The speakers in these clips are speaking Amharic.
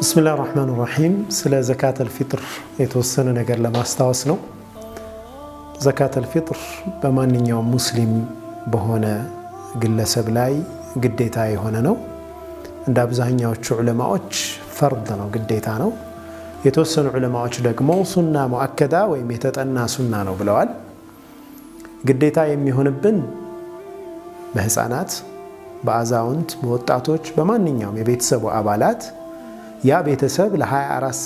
بسم الله الرحمن الرحيم سلا زكاة الفطر يتوسنا نجر لما استوسنا زكاة الفطر بمن يوم مسلم بهنا قل سبلاي قديتاي هنا نو عند أبزهن يوش علماء فرضنا قديتانو يتوسنا علماء دقمو سنة مؤكدة ويميتت أنها سنة نو بلوال قديتاي يمي هنا بن بهسانات بأزاونت بوطاتوش بمن يوم يبيتسبو أبالات يا بيتسب ل24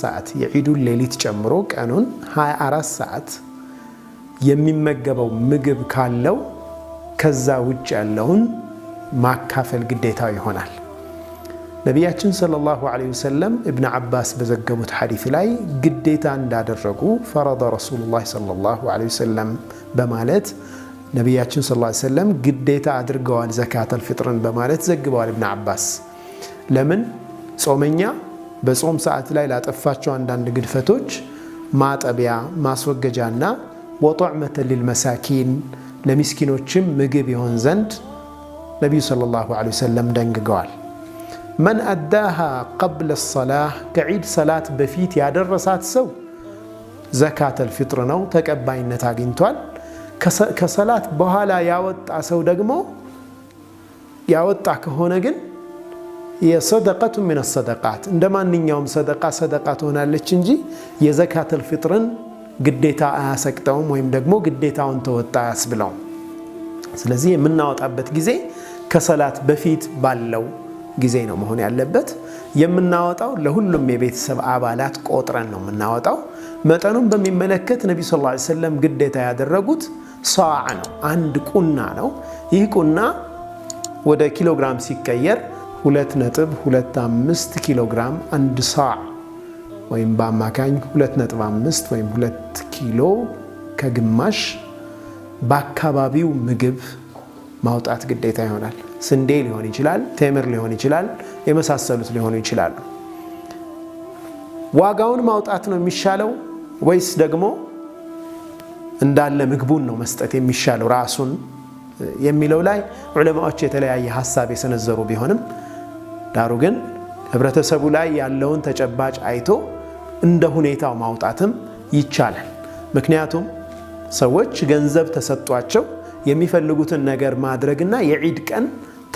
ساعات يعيدوا الليل ጨምሮ ቀኑን 24 ሰዓት የሚመገበው ምግብ ካለው ከዛ ውጭ ያለውን ማካፈል ግዴታው ይሆናል። ነብያችን ሰለላሁ ዐለይሂ ወሰለም ኢብኑ አባስ በዘገቡት ሐዲስ ላይ ግዴታ እንዳደረጉ ፈረደ ረሱላህ ሰለላሁ ዐለይሂ ወሰለም በማለት ነብያችን ሰለላሁ ዐለይሂ ወሰለም ግዴታ አድርገዋል ዘካተል ፍጥርን በማለት ዘግበዋል ኢብኑ አባስ። ለምን ጾመኛ በጾም ሰዓት ላይ ላጠፋቸው አንዳንድ ግድፈቶች ማጠቢያ ማስወገጃና ወጧዕመተ ሊልመሳኪን ለሚስኪኖችም ምግብ ይሆን ዘንድ ነብዩ ሰለላሁ ዐለይሂ ወሰለም ደንግገዋል። من أداها قبل الصلاة كعيد صلاة بفيت ያደረሳት ሰው زكاة الفطر ነው ተቀባይነት አግኝቷል። ከሰላት በኋላ ያወጣ ሰው ደግሞ ያወጣ ከሆነ ግን የሰደቀቱ من الصدقات እንደማንኛውም ሰደቃት ሆናለች እንጂ የዘካተል ፍጥርን ግዴታ አያሰቅጠውም ወይም ደግሞ ግዴታውን ተወጣ ያስብለው። ስለዚህ የምናወጣበት ጊዜ ከሰላት በፊት ባለው ጊዜ ነው መሆን ያለበት። የምናወጣው ለሁሉም የቤተሰብ አባላት ቆጥረን ነው የምናወጣው። መጠኑን በሚመለከት ነብዩ ሰለላሁ ዐለይሂ ወሰለም ግዴታ ያደረጉት ሰዓ ነው፣ አንድ ቁና ነው። ይህ ቁና ወደ ኪሎግራም ሲቀየር 2.25 ኪሎግራም አንድ ሰዓ ወይም በአማካኝ 2.5 ወይም 2 ኪሎ ከግማሽ በአካባቢው ምግብ ማውጣት ግዴታ ይሆናል። ስንዴ ሊሆን ይችላል፣ ቴምር ሊሆን ይችላል፣ የመሳሰሉት ሊሆኑ ይችላሉ። ዋጋውን ማውጣት ነው የሚሻለው ወይስ ደግሞ እንዳለ ምግቡን ነው መስጠት የሚሻለው ራሱን የሚለው ላይ ዑለማዎች የተለያየ ሐሳብ የሰነዘሩ ቢሆንም ዳሩ ግን ህብረተሰቡ ላይ ያለውን ተጨባጭ አይቶ እንደ ሁኔታው ማውጣትም ይቻላል። ምክንያቱም ሰዎች ገንዘብ ተሰጧቸው የሚፈልጉትን ነገር ማድረግና የዒድ ቀን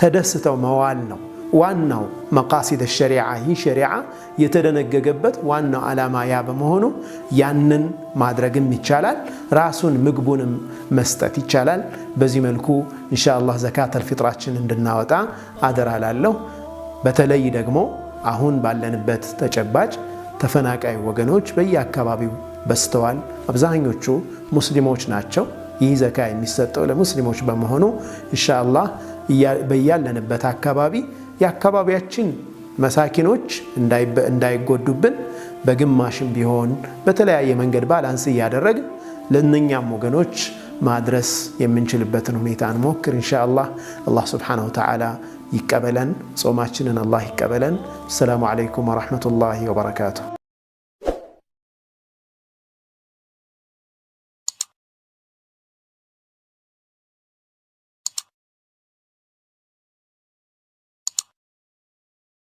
ተደስተው መዋል ነው ዋናው መቃሲድ الشريعة ይህ ሸሪዓ የተደነገገበት ዋናው ዓላማ ያ በመሆኑ ያንን ማድረግም ይቻላል፣ ራሱን ምግቡንም መስጠት ይቻላል። በዚህ መልኩ ኢንሻአላህ ዘካተል ፍጥራችን እንድናወጣ አደራላለሁ። በተለይ ደግሞ አሁን ባለንበት ተጨባጭ ተፈናቃይ ወገኖች በየአካባቢው በስተዋል። አብዛኞቹ ሙስሊሞች ናቸው። ይህ ዘካ የሚሰጠው ለሙስሊሞች በመሆኑ ኢንሻአላህ በያለንበት አካባቢ የአካባቢያችን መሳኪኖች እንዳይጎዱብን በግማሽም ቢሆን በተለያየ መንገድ ባላንስ እያደረግን ለእነኛም ወገኖች ማድረስ የምንችልበትን ሁኔታ እንሞክር ኢንሻአላህ። አላህ ሱብሓነሁ ወተዓላ ይቀበለን፣ ጾማችንን አላህ ይቀበለን። ሰላሙ አለይኩም ወራህመቱላሂ ወበረካቱሁ።